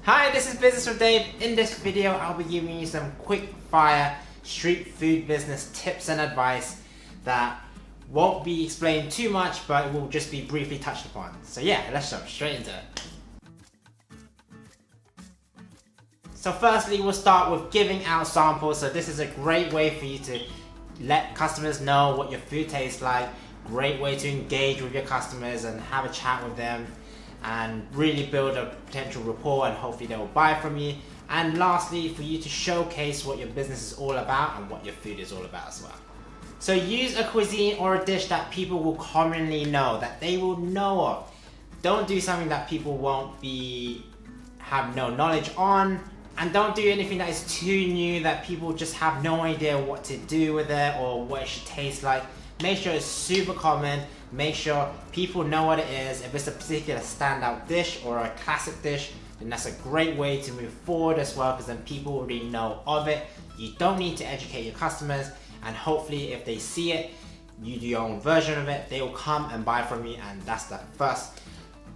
Hi, this is Business with Dave. In this video, I'll be giving you some quick fire street food business tips and advice that won't be explained too much, but it will just be briefly touched upon. So yeah, let's jump straight into it. So firstly, we'll start with giving out samples. So this is a great way for you to let customers know what your food tastes like. Great way to engage with your customers and have a chat with them and really build a potential rapport, and hopefully they will buy from you. And lastly, for you to showcase what your business is all about and what your food is all about as well. So use a cuisine or a dish that people will commonly know, that they will know of. Don't do something that people won't have no knowledge on, and don't do anything that is too new that people just have no idea what to do with it or what it should taste like. Make sure it's super common. Make sure people know what it is. If it's a particular standout dish or a classic dish, then that's a great way to move forward as well, because then people already know of it. You don't need to educate your customers, and hopefully if they see it, you do your own version of it, they will come and buy from you, and that's the first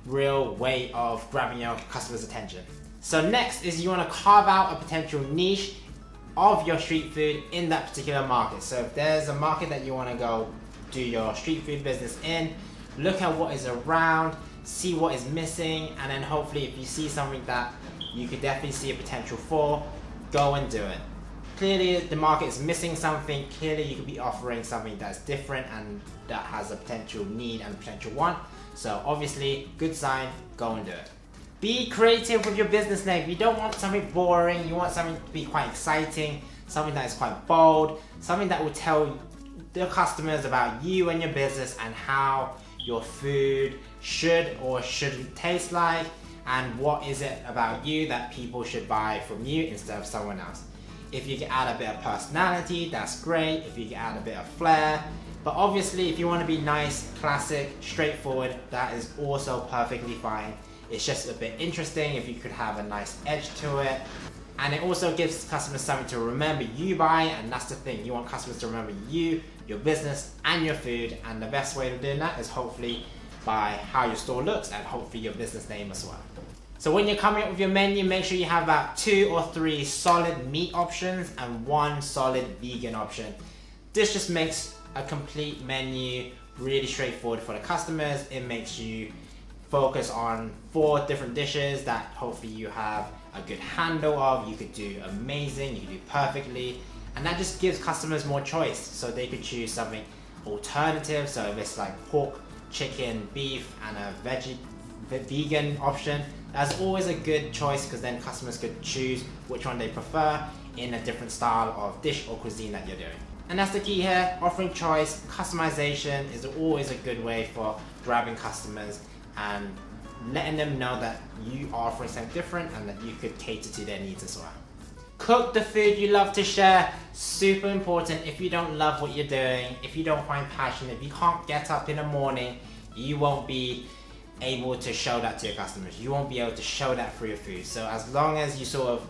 real way of grabbing your customers' attention. So next is you want to carve out a potential niche of your street food in that particular market. So if there's a market that you want to go do your street food business in, look at what is around, see what is missing, and then hopefully if you see something that you could definitely see a potential for, go and do it. Clearly the market is missing something. Clearly you could be offering something that's different and that has a potential need and potential want. So obviously, good sign, go and do it. Be creative with your business name. You don't want something boring, you want something to be quite exciting, something that is quite bold, something that will tell the customers about you and your business and how your food should or shouldn't taste like, and what is it about you that people should buy from you instead of someone else. If you can add a bit of personality, that's great. If you can add a bit of flair, but obviously if you want to be nice, classic, straightforward, that is also perfectly fine. It's just a bit interesting if you could have a nice edge to it. And it also gives customers something to remember you by, and that's the thing. You want customers to remember you, your business, and your food. And the best way of doing that is hopefully by how your store looks and hopefully your business name as well. So when you're coming up with your menu, make sure you have about 2 or 3 solid meat options and 1 solid vegan option. This just makes a complete menu really straightforward for the customers. It makes you focus on 4 different dishes that hopefully you have a good handle of. You could do amazing, you could do perfectly, and that just gives customers more choice, so they could choose something alternative. So if it's like pork, chicken, beef, and a vegan option, that's always a good choice, because then customers could choose which one they prefer in a different style of dish or cuisine that you're doing. And that's the key here, offering choice. Customization is always a good way for grabbing customers and letting them know that you are offering something different and that you could cater to their needs as well. Cook the food you love to share. Super important. If you don't love what you're doing, if you don't find passion, if you can't get up in the morning, you won't be able to show that to your customers. You won't be able to show that through your food. So as long as you sort of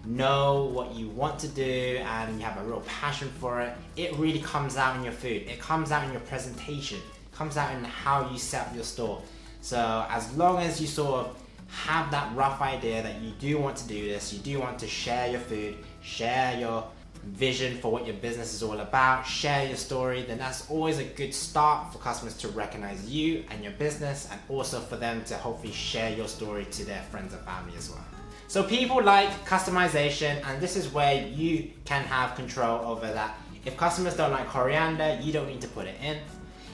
know what you want to do and you have a real passion for it, it really comes out in your food. It comes out in your presentation. It comes out in how you set up your store. So as long as you sort of have that rough idea that you do want to do this, you do want to share your food, share your vision for what your business is all about, share your story, then that's always a good start for customers to recognize you and your business, and also for them to hopefully share your story to their friends and family as well. So people like customization, and this is where you can have control over that. If customers don't like coriander, you don't need to put it in.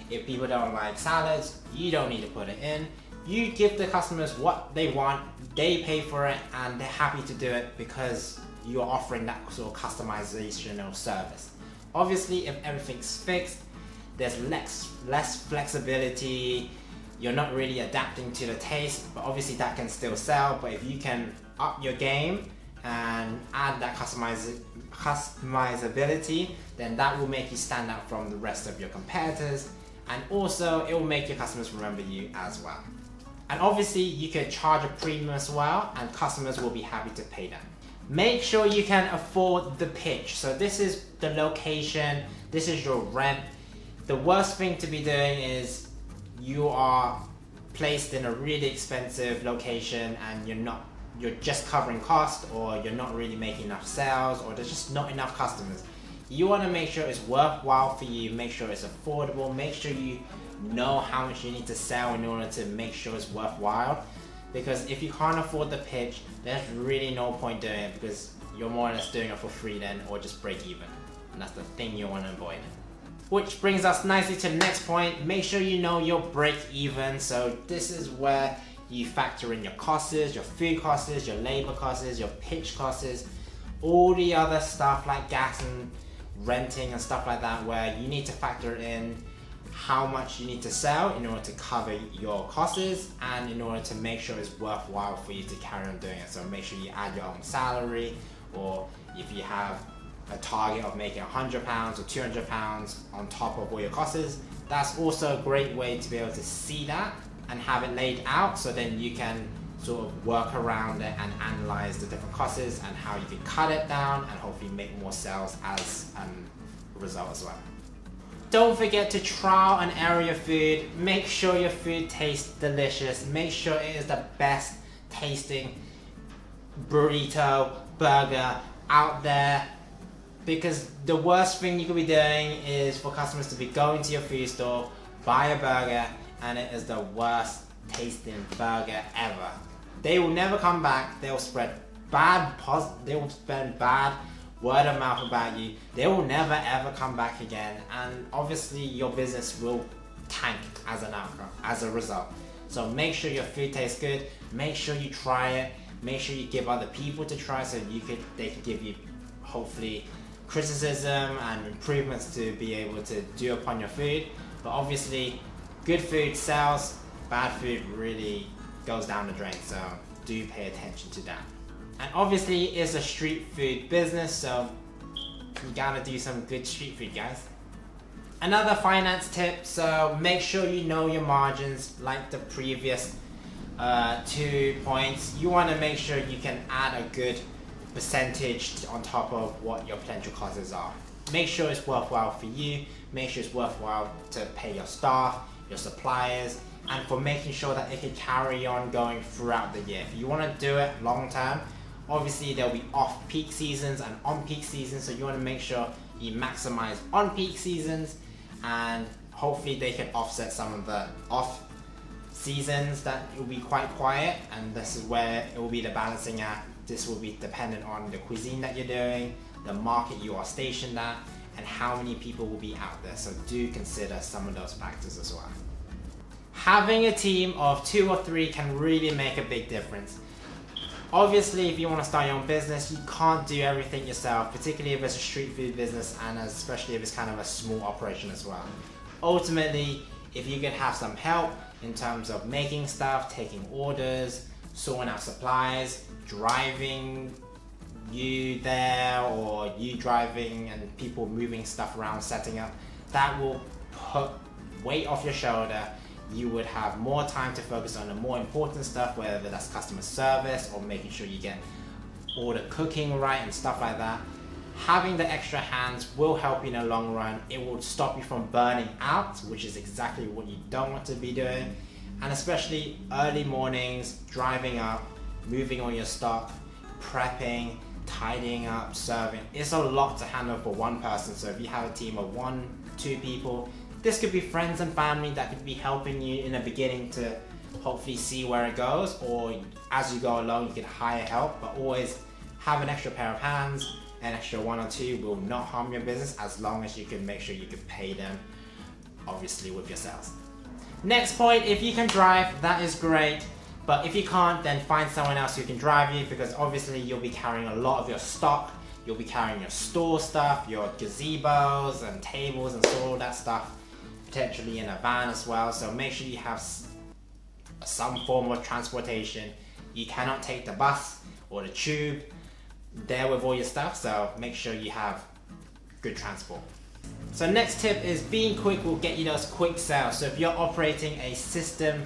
If people don't like salads, you don't need to put it in. You give the customers what they want, they pay for it, and they're happy to do it because you're offering that sort of customizational service. Obviously, if everything's fixed, there's less flexibility, you're not really adapting to the taste, but obviously that can still sell. But if you can up your game and add that customizability, then that will make you stand out from the rest of your competitors, and also it will make your customers remember you as well. And obviously you can charge a premium as well, and customers will be happy to pay that. Make sure you can afford the pitch. So this is the location, this is your rent. The worst thing to be doing is you are placed in a really expensive location and you're not you're just covering cost, or you're not really making enough sales, or there's just not enough customers. You want to make sure it's worthwhile for you, make sure it's affordable, make sure you know how much you need to sell in order to make sure it's worthwhile. Because if you can't afford the pitch, there's really no point doing it, because you're more or less doing it for free then, or just break even. And that's the thing you want to avoid. Which brings us nicely to the next point. Make sure you know your break even. So this is where you factor in your costs, your food costs, your labor costs, your pitch costs, all the other stuff like gas and renting and stuff like that, where you need to factor in how much you need to sell in order to cover your costs and in order to make sure it's worthwhile for you to carry on doing it. So make sure you add your own salary, or if you have a target of making £100 or £200 on top of all your costs, that's also a great way to be able to see that and have it laid out, so then you can sort of work around it and analyze the different costs and how you can cut it down and hopefully make more sales as a result as well. Don't forget to trial and error your food. Make sure your food tastes delicious. Make sure it is the best tasting burrito, burger out there. Because the worst thing you could be doing is for customers to be going to your food store, buy a burger, and it is the worst tasting burger ever. They will never come back. They will spread bad word of mouth about you. They will never ever come back again, and obviously your business will tank as an outcome, as a result. So make sure your food tastes good. Make sure you try it. Make sure you give other people to try, so they can give you hopefully criticism and improvements to be able to do upon your food. But obviously, good food sells, bad food really goes down the drain, so do pay attention to that. And obviously it's a street food business, so you gotta do some good street food, guys. Another finance tip, so make sure you know your margins. Like the previous 2 points, you want to make sure you can add a good percentage on top of what your potential costs are. Make sure it's worthwhile for you, make sure it's worthwhile to pay your staff, your suppliers, and for making sure that it can carry on going throughout the year. If you want to do it long term, obviously there'll be off-peak seasons and on-peak seasons, so you want to make sure you maximize on-peak seasons, and hopefully they can offset some of the off seasons that it will be quite quiet, and this is where it will be the balancing act. This will be dependent on the cuisine that you're doing, the market you are stationed at, and how many people will be out there, so do consider some of those factors as well. Having a team of 2 or 3 can really make a big difference. Obviously, if you want to start your own business, you can't do everything yourself, particularly if it's a street food business, and especially if it's kind of a small operation as well. Ultimately, if you can have some help in terms of making stuff, taking orders, sorting out supplies, driving you there, or you driving and people moving stuff around, setting up, that will put weight off your shoulder. You would have more time to focus on the more important stuff, whether that's customer service or making sure you get all the cooking right and stuff like that. Having the extra hands will help you in the long run. It will stop you from burning out, which is exactly what you don't want to be doing. And especially early mornings, driving up, moving all your stock, prepping, tidying up, serving. It's a lot to handle for one person. So if you have a team of 1, 2 people, this could be friends and family that could be helping you in the beginning to hopefully see where it goes, or as you go along you can hire help, but always have an extra pair of hands. An extra 1 or 2 will not harm your business, as long as you can make sure you can pay them, obviously with your sales. Next point, if you can drive, that is great, but if you can't, then find someone else who can drive you, because obviously you'll be carrying a lot of your stock, you'll be carrying your store stuff, your gazebos and tables and all that stuff, potentially in a van as well. So make sure you have some form of transportation. You cannot take the bus or the tube there with all your stuff, so make sure you have good transport. So next tip is being quick will get you those quick sales. So if you're operating a system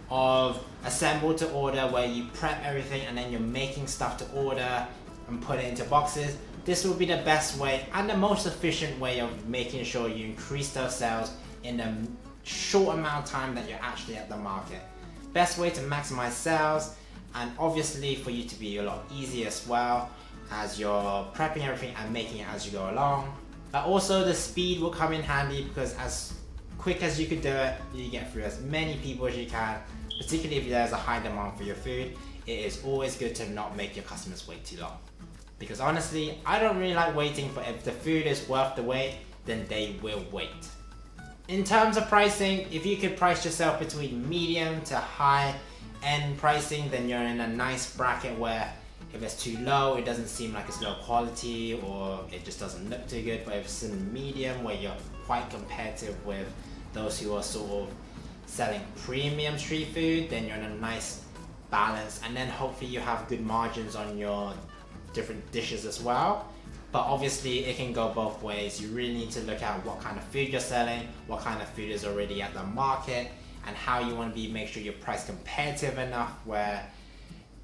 of assemble to order, where you prep everything and then you're making stuff to order and put it into boxes, this will be the best way and the most efficient way of making sure you increase those sales in a short amount of time that you're actually at the market. Best way to maximize sales and obviously for you to be a lot easier as well as you're prepping everything and making it as you go along. But also the speed will come in handy, because as quick as you could do it, you get through as many people as you can, particularly if there's a high demand for your food. It is always good to not make your customers wait too long, because honestly, I don't really like waiting, but if the food is worth the wait, then they will wait. In terms of pricing, if you could price yourself between medium to high end pricing, then you're in a nice bracket where if it's too low, it doesn't seem like it's low quality, or it just doesn't look too good. But if it's in medium, where you're quite competitive with those who are sort of selling premium street food, then you're in a nice balance, and then hopefully you have good margins on your different dishes as well. But obviously it can go both ways. You really need to look at what kind of food you're selling, what kind of food is already at the market, and how you want to make sure you're price competitive enough where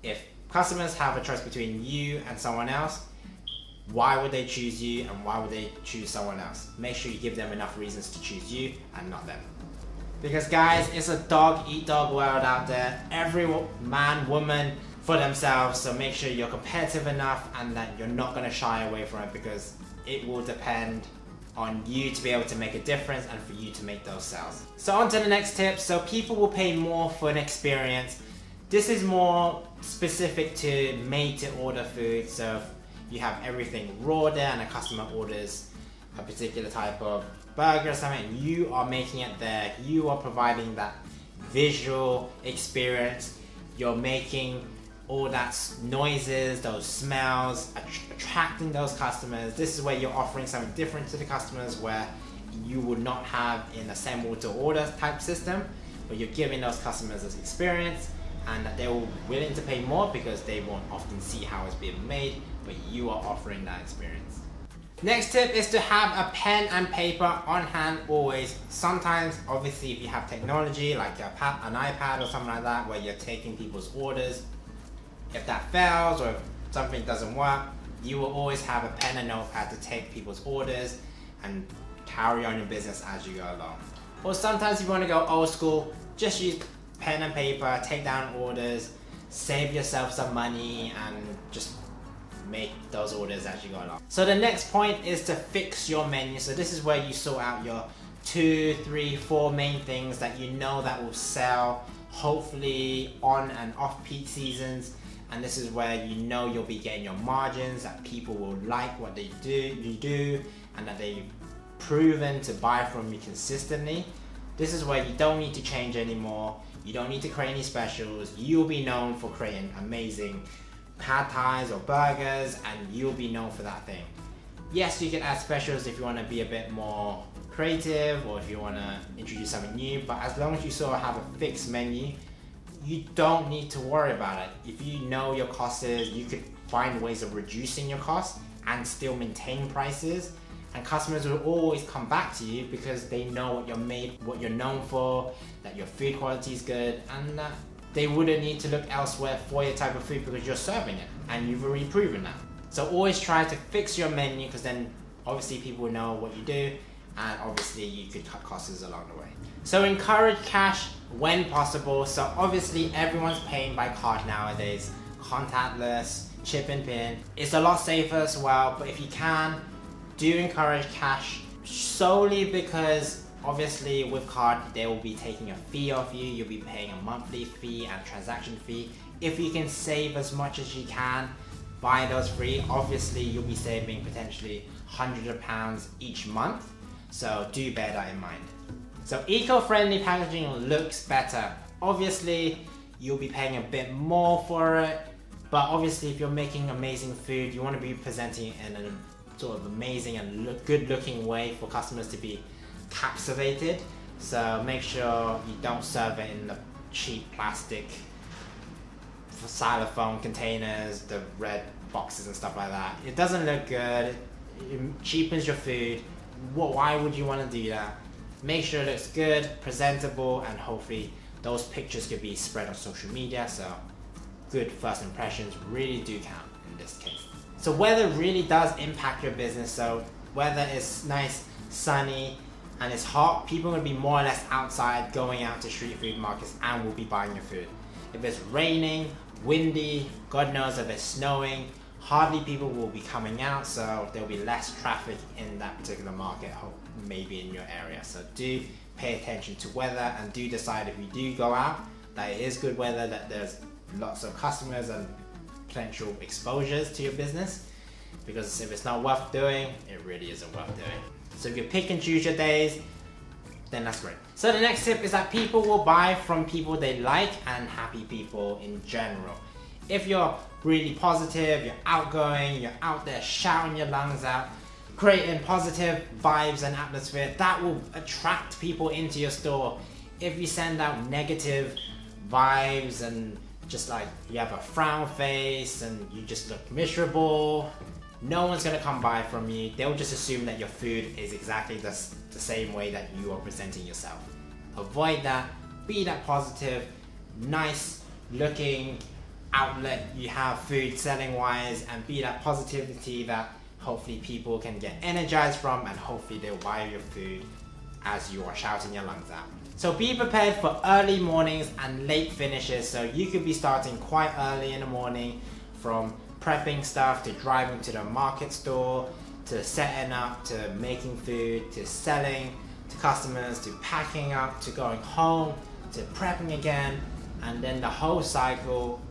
if customers have a choice between you and someone else, why would they choose you and why would they choose someone else? Make sure you give them enough reasons to choose you and not them. Because guys, it's a dog eat dog world out there. Every man, woman for themselves, so make sure you're competitive enough and that you're not going to shy away from it, because it will depend on you to be able to make a difference and for you to make those sales. So on to the next tip. So people will pay more for an experience. This is more specific to made to order food. So if you have everything raw there and a customer orders a particular type of burger or something, and you are making it there, you are providing that visual experience, you're making all that noises, those smells, attracting those customers. This is where you're offering something different to the customers where you would not have in a assemble to order type system, but you're giving those customers this experience, and that they're willing to pay more because they won't often see how it's being made, but you are offering that experience. Next tip is to have a pen and paper on hand always. Sometimes, obviously, if you have technology like an iPad or something like that, where you're taking people's orders, if that fails or if something doesn't work, you will always have a pen and notepad to take people's orders and carry on your business as you go along. Or sometimes if you want to go old school, just use pen and paper, take down orders, save yourself some money, and just make those orders as you go along. So the next point is to fix your menu. So this is where you sort out your 2, 3, 4 main things that you know that will sell, hopefully on and off peak seasons. And this is where you know you'll be getting your margins, that people will like what you do, and that they've proven to buy from you consistently. This is where you don't need to change anymore. You don't need to create any specials. You'll be known for creating amazing pad thais or burgers, and you'll be known for that thing. Yes, you can add specials if you want to be a bit more creative or if you want to introduce something new, but as long as you sort of have a fixed menu, you don't need to worry about it. If you know your costs, you could find ways of reducing your costs and still maintain prices, and customers will always come back to you because they know what you're known for, that your food quality is good, and that they wouldn't need to look elsewhere for your type of food because you're serving it and you've already proven that. So always try to fix your menu, because then obviously people know what you do, and obviously you could cut costs along the way. So encourage cash when possible. So obviously everyone's paying by card nowadays, contactless, chip and pin. It's a lot safer as well, but if you can, do encourage cash, solely because obviously with card they will be taking a fee off you. You'll be paying a monthly fee and transaction fee. If you can save as much as you can by those free, obviously you'll be saving potentially hundreds of pounds each month. So do bear that in mind. So eco-friendly packaging looks better. Obviously you'll be paying a bit more for it, but obviously if you're making amazing food, you want to be presenting it in a sort of amazing and good looking way for customers to be captivated. So make sure you don't serve it in the cheap plastic xylophone containers, the red boxes and stuff like that. It doesn't look good, it cheapens your food. Why would you want to do that? Make sure it looks good, presentable, and hopefully those pictures could be spread on social media. So good first impressions really do count in this case. So weather really does impact your business. So whether it's nice, sunny, and it's hot, people are going to be more or less outside, going out to street food markets and will be buying your food. If it's raining, windy, God knows if it's snowing, hardly people will be coming out, so there'll be less traffic in that particular market, maybe in your area. So do pay attention to weather, and do decide if you do go out that it is good weather, that there's lots of customers and potential exposures to your business, because if it's not worth doing, it really isn't worth doing. So if you pick and choose your days, then that's great. So the next tip is that people will buy from people they like and happy people in general. If you're really positive, you're outgoing, you're out there shouting your lungs out, creating positive vibes and atmosphere, that will attract people into your store. If you send out negative vibes and just like you have a frown face and you just look miserable, no one's gonna come buy from you. They'll just assume that your food is exactly the same way that you are presenting yourself. Avoid that. Be that positive, nice looking outlet you have food selling wise, and be that positivity that hopefully people can get energized from, and hopefully they'll buy your food as you are shouting your lungs out. So be prepared for early mornings and late finishes. So you could be starting quite early in the morning, from prepping stuff to driving to the market store, to setting up, to making food, to selling to customers, to packing up, to going home, to prepping again, and then the whole cycle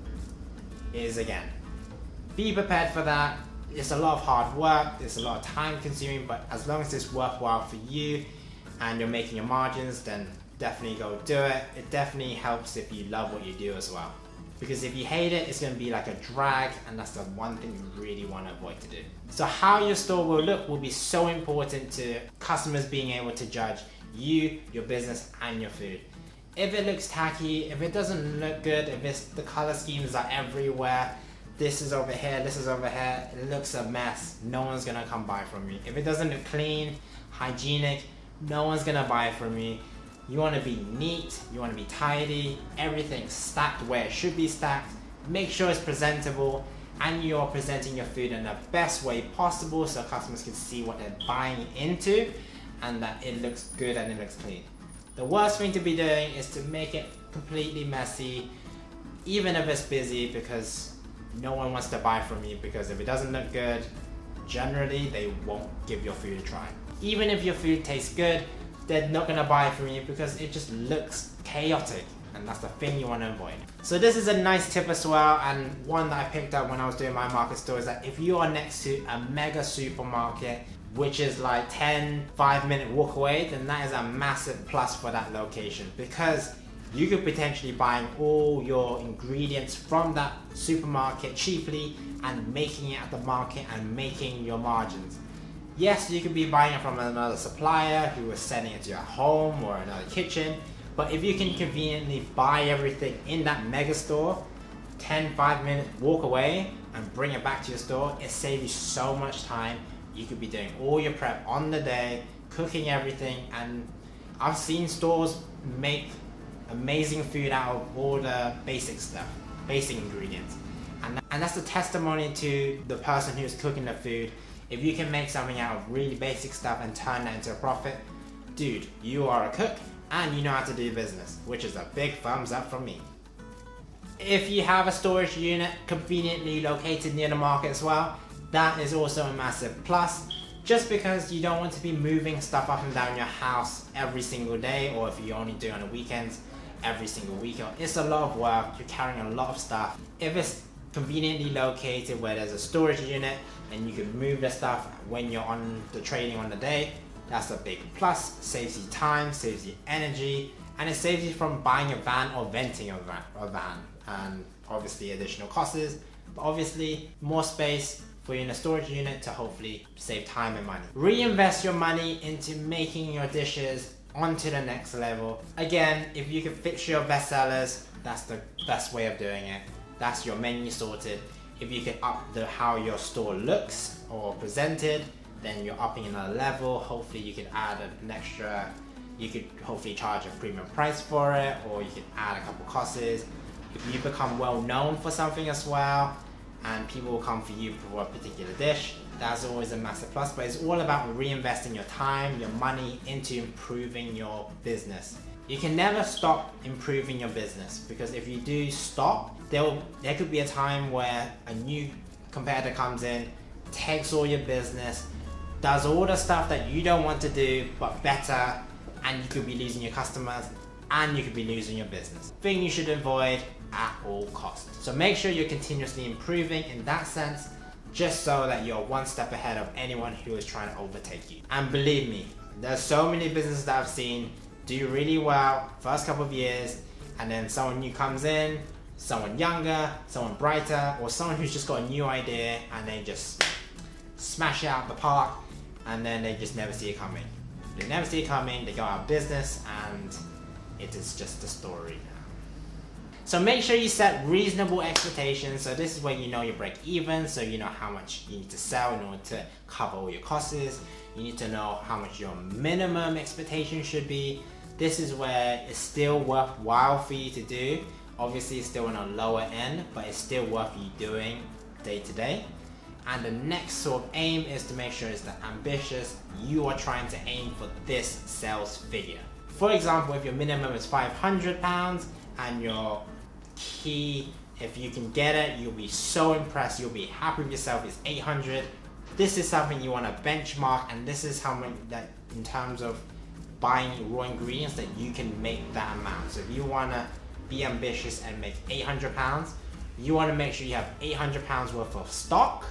is again. Be prepared for that. It's a lot of hard work, it's a lot of time consuming, but as long as it's worthwhile for you and you're making your margins, then definitely go do it. It definitely helps if you love what you do as well. Because if you hate it, it's going to be like a drag, and that's the one thing you really want to avoid to do. So how your store will look will be so important to customers being able to judge you, your business, and your food. If it looks tacky, if it doesn't look good, if the color schemes are everywhere, this is over here, this is over here, it looks a mess, no one's going to come buy from you. If it doesn't look clean, hygienic, no one's going to buy from you. You want to be neat, you want to be tidy, everything stacked where it should be stacked. Make sure it's presentable, and you're presenting your food in the best way possible so customers can see what they're buying into, and that it looks good and it looks clean. The worst thing to be doing is to make it completely messy, even if it's busy, because no one wants to buy from you, because if it doesn't look good, generally they won't give your food a try. Even if your food tastes good, they're not gonna buy from you because it just looks chaotic, and that's the thing you want to avoid. So this is a nice tip as well, and one that I picked up when I was doing my market store, is that if you are next to a mega supermarket, which is like 5-minute walk away, then that is a massive plus for that location, because you could potentially buy all your ingredients from that supermarket cheaply and making it at the market and making your margins. Yes, you could be buying it from another supplier who is sending it to your home or another kitchen, but if you can conveniently buy everything in that mega store, 5 minutes walk away, and bring it back to your store, it saves you so much time. You could be doing all your prep on the day, cooking everything, and I've seen stores make amazing food out of all the basic stuff, basic ingredients. And that's a testimony to the person who's cooking the food. If you can make something out of really basic stuff and turn that into a profit, dude, you are a cook and you know how to do business, which is a big thumbs up from me. If you have a storage unit conveniently located near the market as well, that is also a massive plus, just because you don't want to be moving stuff up and down your house every single day, or if you only do it on the weekends, every single weekend. It's a lot of work, you're carrying a lot of stuff. If it's conveniently located where there's a storage unit and you can move the stuff when you're on the trading on the day, that's a big plus. Saves you time, saves you energy, and it saves you from buying a van or renting a van, and obviously additional costs, but obviously more space for you in a storage unit to hopefully save time and money. Reinvest your money into making your dishes onto the next level. Again, if you can fix your best sellers, that's the best way of doing it. That's your menu sorted. If you can up how your store looks or presented, then you're upping another level. Hopefully you can add an extra, you could hopefully charge a premium price for it, or you can add a couple costs. If you become well known for something as well, and people will come for you for a particular dish, that's always a massive plus. But it's all about reinvesting your time, your money into improving your business. You can never stop improving your business, because if you do stop, there could be a time where a new competitor comes in, takes all your business, does all the stuff that you don't want to do but better, and you could be losing your customers and you could be losing your business. Thing you should avoid at all costs. So make sure you're continuously improving in that sense, just so that you're one step ahead of anyone who is trying to overtake you. And believe me, there's so many businesses that I've seen do really well first couple of years, and then someone new comes in, someone younger, someone brighter, or someone who's just got a new idea and they just smash it out the park, and then they just never see it coming. They never see it coming, they go out of business, and it is just a story now. So make sure you set reasonable expectations. So this is where you know your break even, so you know how much you need to sell in order to cover all your costs. You need to know how much your minimum expectation should be. This is where it's still worthwhile for you to do. Obviously it's still on a lower end, but it's still worth you doing day to day. And the next sort of aim is to make sure it's the ambitious. You are trying to aim for this sales figure. For example, if your minimum is £500 and your key, if you can get it, you'll be so impressed, you'll be happy with yourself, it's 800. This is something you want to benchmark, and this is how much that in terms of buying raw ingredients that you can make that amount. So if you want to be ambitious and make £800, you want to make sure you have £800 worth of stock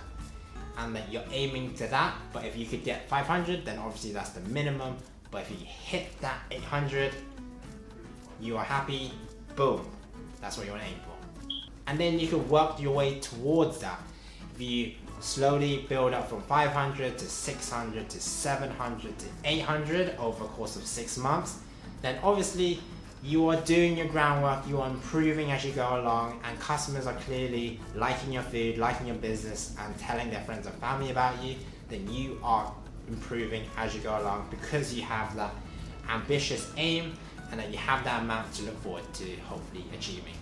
and that you're aiming to that. But if you could get 500, then obviously that's the minimum. But if you hit that 800, you are happy, boom, that's what you want to aim for. And then you can work your way towards that. If you slowly build up from 500 to 600 to 700 to 800 over the course of 6 months, then obviously you are doing your groundwork, you are improving as you go along, and customers are clearly liking your food, liking your business, and telling their friends and family about you. Then you are improving as you go along, because you have that ambitious aim and that you have that amount to look forward to hopefully achieving.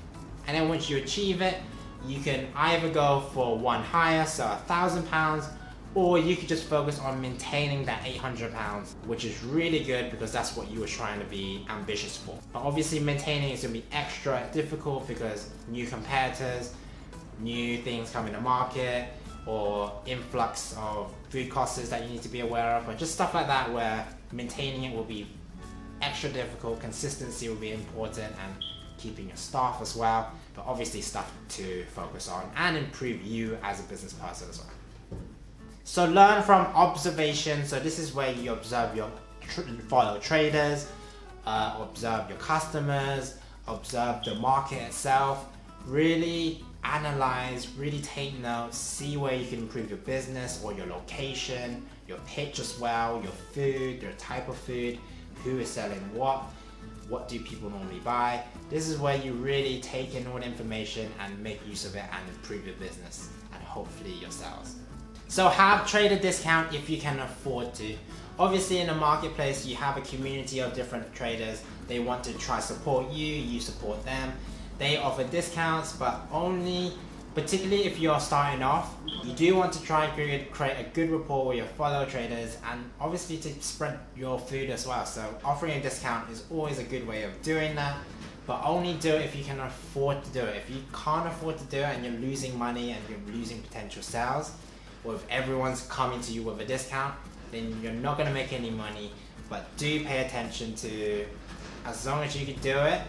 And then once you achieve it, you can either go for one higher, so £1,000, or you could just focus on maintaining that £800, which is really good because that's what you were trying to be ambitious for. But obviously maintaining is going to be extra difficult because new competitors, new things come in the market, or influx of food costs that you need to be aware of, or just stuff like that where maintaining it will be extra difficult. Consistency will be important, and keeping your staff as well, but obviously stuff to focus on and improve you as a business person as well. So learn from observation. So this is where you observe your fellow traders, observe your customers, observe the market itself, really analyze, really take notes, see where you can improve your business or your location, your pitch as well, your food, your type of food, who is selling what do people normally buy. This is where you really take in all the information and make use of it and improve your business and hopefully your sales. So have trader discount if you can afford to. Obviously in the marketplace you have a community of different traders. They want to try support you, you support them. They offer discounts, but only, particularly if you're starting off, you do want to try and create a good rapport with your fellow traders, and obviously to spread your food as well. So offering a discount is always a good way of doing that, but only do it if you can afford to do it. If you can't afford to do it and you're losing money and you're losing potential sales, or if everyone's coming to you with a discount, then you're not going to make any money. But do pay attention to, as long as you can do it,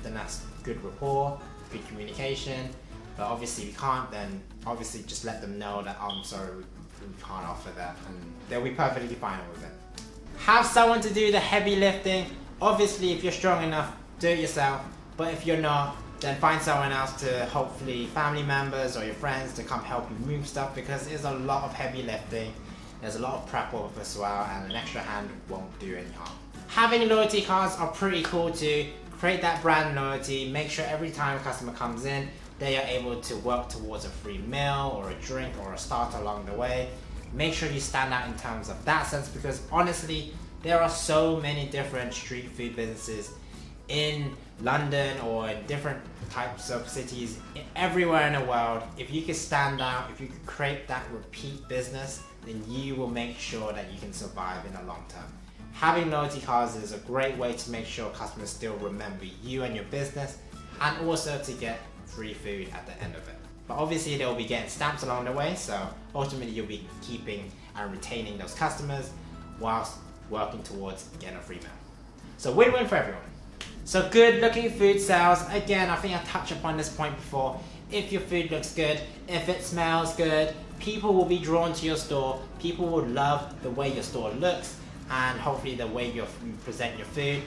then that's good rapport, good communication. But obviously if you can't, then obviously just let them know that, oh, I'm sorry, we can't offer that, and they'll be perfectly fine with it. Have someone to do the heavy lifting. Obviously if you're strong enough, do it yourself, but if you're not, then find someone else, to hopefully family members or your friends, to come help you move stuff, because there's a lot of heavy lifting, there's a lot of prep work as well, and an extra hand won't do any harm. Having loyalty cards are pretty cool too. Create that brand loyalty. Make sure every time a customer comes in, they are able to work towards a free meal or a drink or a starter along the way. Make sure you stand out in terms of that sense, because honestly, there are so many different street food businesses in London or in different types of cities everywhere in the world. If you can stand out, if you can create that repeat business, then you will make sure that you can survive in the long term. Having loyalty cards is a great way to make sure customers still remember you and your business, and also to get free food at the end of it. But obviously they'll be getting stamps along the way, so ultimately you'll be keeping and retaining those customers whilst working towards getting a free meal. So win-win for everyone. So good looking food sales. Again, I think I touched upon this point before. If your food looks good, if it smells good, people will be drawn to your store. People will love the way your store looks, and hopefully the way you present your food.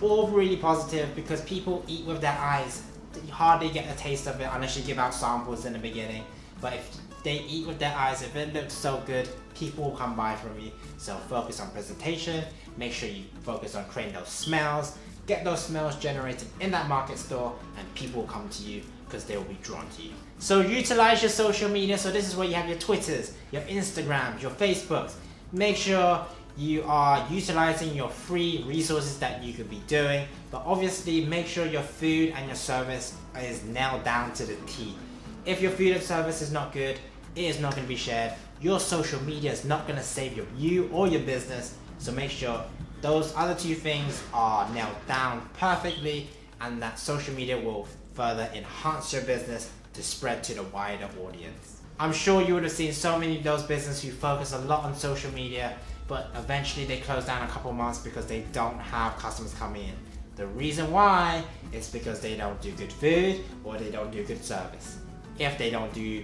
All really positive, because people eat with their eyes. You hardly get a taste of it unless you give out samples in the beginning. But if they eat with their eyes, if it looks so good, people will come by from you. So focus on presentation, make sure you focus on creating those smells, get those smells generated in that market store, and people will come to you because they will be drawn to you. So utilize your social media. So this is where you have your Twitters, your Instagrams, your Facebooks. Make sure you are utilizing your free resources that you could be doing, but obviously make sure your food and your service is nailed down to the T. If your food and service is not good, it is not going to be shared. Your social media is not going to save you or your business. So make sure those other two things are nailed down perfectly, and that social media will further enhance your business to spread to the wider audience. I'm sure you would have seen so many of those businesses who focus a lot on social media, but eventually they close down a couple months because they don't have customers coming in. The reason why is because they don't do good food or they don't do good service. If they don't do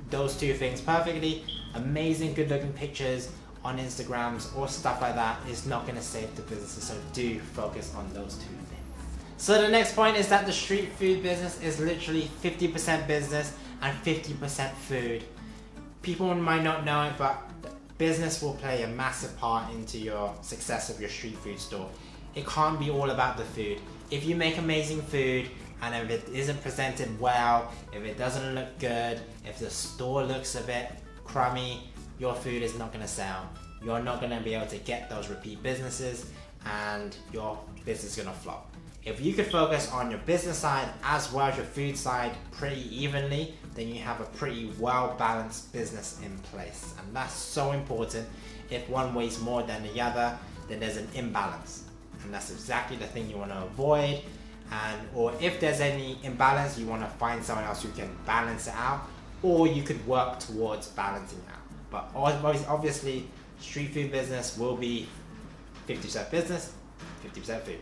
those two things perfectly, amazing good looking pictures on Instagrams or stuff like that is not going to save the businesses. So do focus on those two things. So the next point is that the street food business is literally 50% business and 50% food. People might not know it, but business will play a massive part into your success of your street food store. It can't be all about the food. If you make amazing food and if it isn't presented well, if it doesn't look good, if the store looks a bit crummy, your food is not going to sell. You're not going to be able to get those repeat businesses, and your business is going to flop. If you could focus on your business side as well as your food side pretty evenly, then you have a pretty well balanced business in place. And that's so important. If one weighs more than the other, then there's an imbalance. And that's exactly the thing you want to avoid. Or if there's any imbalance, you want to find someone else who can balance it out, or you could work towards balancing out. But obviously, street food business will be 50% business, 50% food.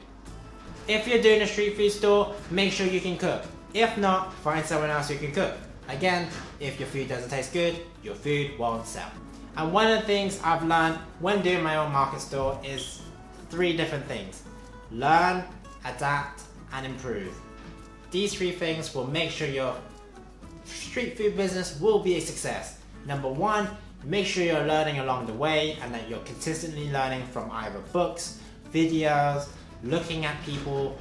If you're doing a street food store, make sure you can cook. If not, find someone else who can cook. Again, if your food doesn't taste good, your food won't sell. And one of the things I've learned when doing my own market store is 3 different things: learn, adapt, and improve. These 3 things will make sure your street food business will be a success. Number 1, make sure you're learning along the way and that you're consistently learning from either books, videos, looking at people,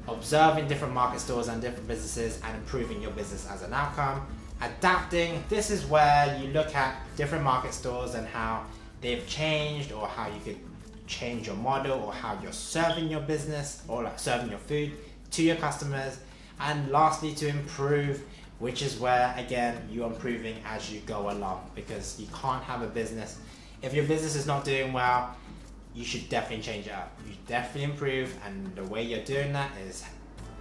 observing different market stores and different businesses, and improving your business as an outcome. Adapting, this is where you look at different market stores and how they've changed, or how you could change your model, or how you're serving your business or like serving your food to your customers. And lastly, to improve, which is where again you're improving as you go along, because you can't have a business if your business is not doing well. You should definitely change it up. You definitely improve, and the way you're doing that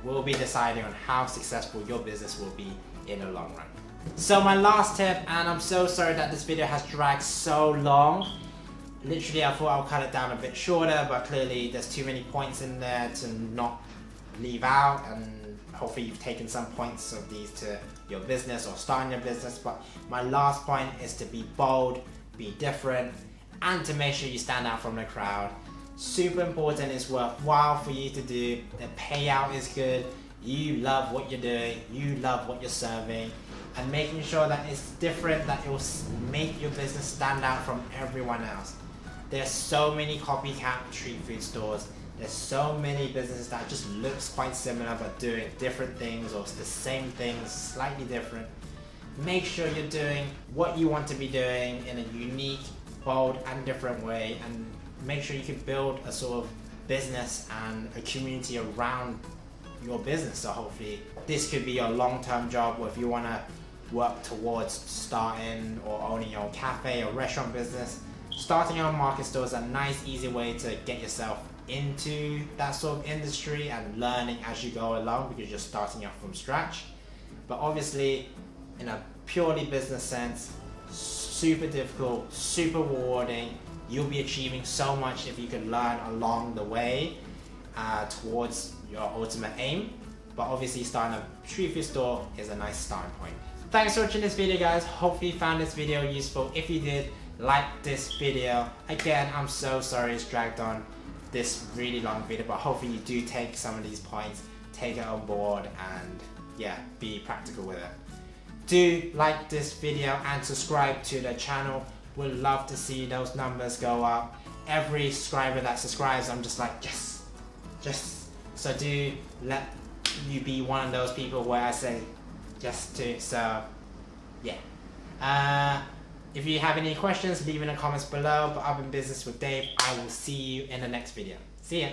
will be deciding on how successful your business will be in the long run. So my last tip, and I'm so sorry that this video has dragged so long. Literally I thought I'll cut it down a bit shorter, but clearly there's too many points in there to not leave out, and hopefully you've taken some points of these to your business or starting your business. But my last point is to be bold, be different, and to make sure you stand out from the crowd. Super important, it's worthwhile for you to do. The payout is good, you love what you're doing, you love what you're serving, and making sure that it's different, that it will make your business stand out from everyone else. There's so many copycat street food stores. There's so many businesses that just looks quite similar but doing different things, or the same things slightly different. Make sure you're doing what you want to be doing in a unique, bold and different way, and make sure you can build a sort of business and a community around your business. So hopefully this could be your long-term job, or if you want to work towards starting or owning your own cafe or restaurant business, starting your own market store is a nice easy way to get yourself into that sort of industry and learning as you go along, because you're starting off from scratch. But obviously in a purely business sense, super difficult, super rewarding. You'll be achieving so much if you can learn along the way towards your ultimate aim. But obviously starting a street food store is a nice starting point. Thanks for watching this video, guys. Hopefully you found this video useful. If you did, like this video. Again, I'm so sorry it's dragged on this really long video, but hopefully you do take some of these points, take it on board, and yeah, be practical with it. Do like this video and subscribe to the channel. Would love to see those numbers go up. Every subscriber that subscribes, I'm just like, yes. So do let you be one of those people where I say yes to. So yeah. If you have any questions, leave in the comments below. But I've been Business with Dave. I will see you in the next video. See ya.